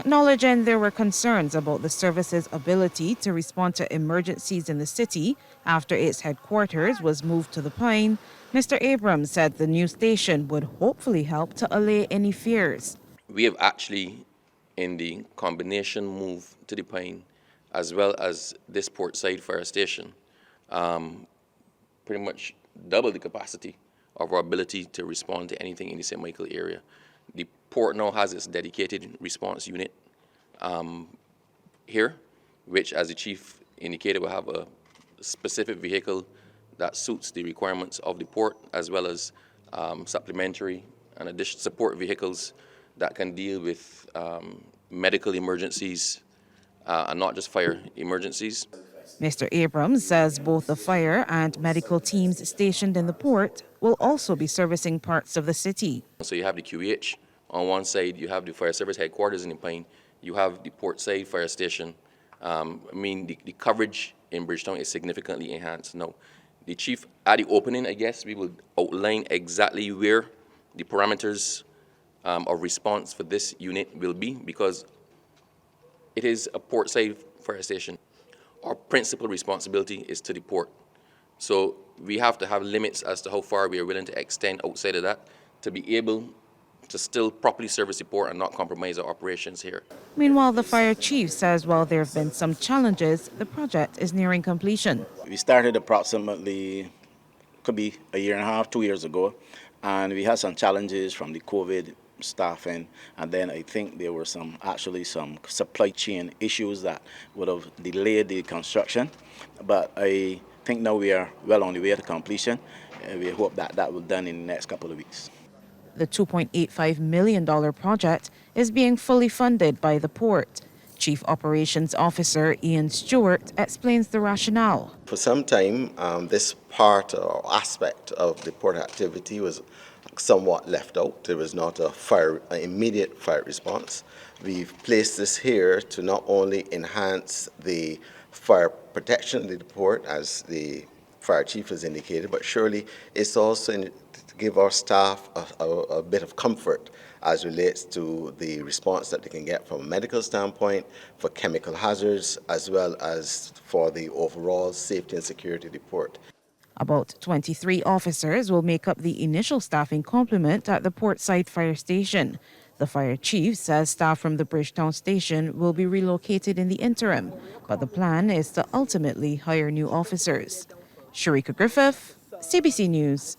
Acknowledging there were concerns about the service's ability to respond to emergencies in the city after its headquarters was moved to the Pine, Mr. Abrams said the new station would hopefully help to allay any fears. We have actually, in the combination move to the Pine, as well as this Portside Fire Station, pretty much double the capacity of our ability to respond to anything in the St. Michael area. The port now has its dedicated response unit here, which, as the chief indicated, will have a specific vehicle that suits the requirements of the port, as well as supplementary and additional support vehicles that can deal with medical emergencies and not just fire emergencies. Mr. Abrams says both the fire and medical teams stationed in the port will also be servicing parts of the city. So you have the QEH on one side, you have the Fire Service headquarters in the Pine, you have the Portside Fire Station. The coverage in Bridgetown is significantly enhanced. Now, the chief, at the opening, I guess, we will outline exactly where the parameters of response for this unit will be, because it is a Portside Fire Station. Our principal responsibility is to the port. So we have to have limits as to how far we are willing to extend outside of that to be able to still properly service the port and not compromise our operations here. Meanwhile, the fire chief says while there have been some challenges, the project is nearing completion. We started approximately, could be a year and a half, 2 years ago, and we had some challenges from the COVID staffing, and then I think there were some supply chain issues that would have delayed the construction, but I think now we are well on the way to completion, and we hope that that will be done in the next couple of weeks. The $2.85 million project is being fully funded by the port. Chief Operations Officer Ian Stewart explains the rationale. For some time, this part or aspect of the port activity was somewhat left out. There was not an immediate fire response. We've placed this here to not only enhance the fire protection of the port, as the fire chief has indicated, but surely it's also to give our staff a bit of comfort as relates to the response that they can get from a medical standpoint, for chemical hazards, as well as for the overall safety and security of the port. About 23 officers will make up the initial staffing complement at the Portside Fire Station. The fire chief says staff from the Bridgetown station will be relocated in the interim, but the plan is to ultimately hire new officers. Sharika Griffith, CBC News.